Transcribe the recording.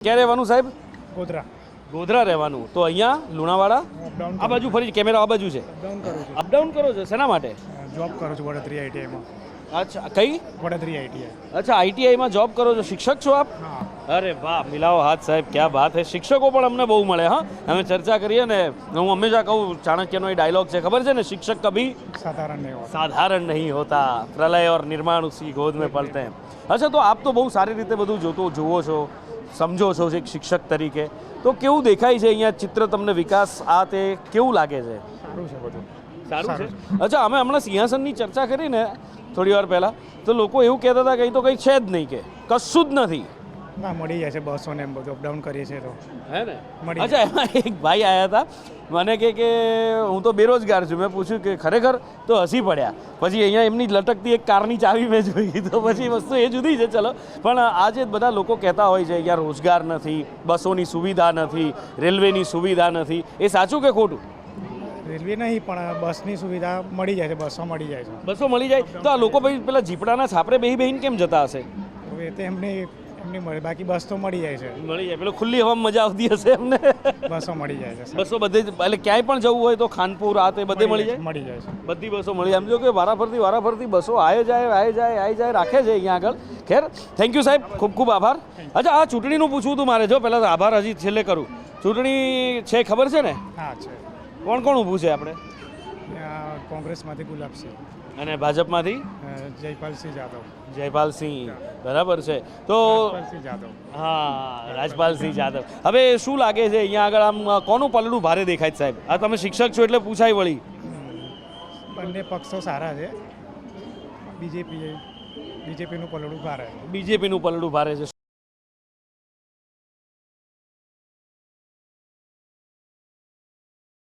ક્યાં રહેવાનું સાહેબ? ગોધરા. ગોધરા રહેવાનું. તો અહીંયા લુણાવાડા અપડાઉન આ બાજુ ફરી કેમેરા આ બાજુ છે. અપડાઉન કરું છું. અપડાઉન કરો છો શેના માટે? જોબ કરું છું વડોદરી આઈટીઆઈમાં. અચ્છા કઈ? વડોદરી આઈટીઆઈ. અચ્છા આઈટીઆઈમાં જોબ કરો છો, શિક્ષક છો આપ? હા. અરે વાહ, મિલાવો હાથ સાહેબ, ક્યાં બાત હે. શિક્ષકો પણ અમને બહુ મળે. હા, અમે ચર્ચા કરીએ ને હું હંમેશા કહું, ચાણક્યનો એ ડાયલોગ છે ખબર છે ને, શિક્ષક કભી સાધારણ નહીં હોતા. साधारण नहीं होता, प्रलय और निर्माण उसी गोद में पलते हैं. અચ્છા, તો આપ તો બહુ સારી રીતે બધું જુઓ છો, સમજો છો એક શિક્ષક તરીકે. તો કેવું દેખાય છે અહીંયા ચિત્ર તમને, વિકાસ આ તે કેવું લાગે છે? સારું છે બધું. સારું છે. અચ્છા, અમે હમણાં સિંહાસનની ચર્ચા કરી ને થોડી વાર પહેલાં, તો લોકો એવું કહેતા હતા કે અહીં તો કંઈ છે જ નહીં, કે કશું જ નથી. ના, મળી જાય છે બસો ને એમ બધું અપડાઉન કરીએ છીએ તો હે ને? મળી અચ્છા, એમાં એક ભાઈ આવ્યા હતા, મને કે હું તો બેરોજગાર છું. મેં પૂછ્યું કે ખરેખર? તો હસી પડ્યા. પછી અહીંયા એમની લટકતી એક કારની ચાવી મેં જોઈ, તો પછી વસ્તુ એ જુદી છે. ચલો, પણ આજે બધા લોકો કહેતા હોય છે અહીંયા રોજગાર નથી, બસોની સુવિધા નથી, રેલવેની સુવિધા નથી. એ સાચું કે ખોટું? રેલવે નહીં પણ બસની સુવિધા મળી જાય છે, બસો મળી જાય છે. બસો મળી જાય તો આ લોકો પછી પેલા જીપડાના છાપરે બેહીને કેમ જતા હશે? હવે તે એમની મળે, બાકી બસ તો મળી જાય છે. મળી જાય, પેલો ખુલ્લી હવામાં મજા આવતી હશે એમને. બસો મળી જાય છે. બસો બધે એટલે ક્યાંય પણ જવું હોય તો ખાનપુર આ તે બધે મળી જાય. મળી જાય છે. બધી બસો મળી જાય. સમજો કે વારાફરતી બસો આવી જાય રાખે છે અહીંયા આગળ. ખેર, થેન્ક યુ સાહેબ, ખૂબ ખૂબ આભાર. અચ્છા, આ ચૂંટણીનું પૂછવું હતું મારે. જો પહેલાં આભાર હજી છેલ્લે કરું. ચૂંટણી છે ખબર છે ને? હા છે. કોણ ઊભું છે આપણે? કોંગ્રેસમાંથી ગુલાબસિંહ અને ભાજપમાંથી જયપાલસિંહ જાદવ. જયપાલસિંહ, બરાબર છે. તો જયપાલસિંહ જાદવ. હા, રાજપાલસિંહ જાદવ. હવે શું લાગે છે અહીંયા આગળ આમ કોનું પલડું ભારે દેખાય છે સાહેબ? આ તમે શિક્ષક છો એટલે પૂછાય વળી. બંને પક્ષો સારા છે. બીજેપીનું પલડું ભારે. બીજેપીનું પલડું ભારે છે.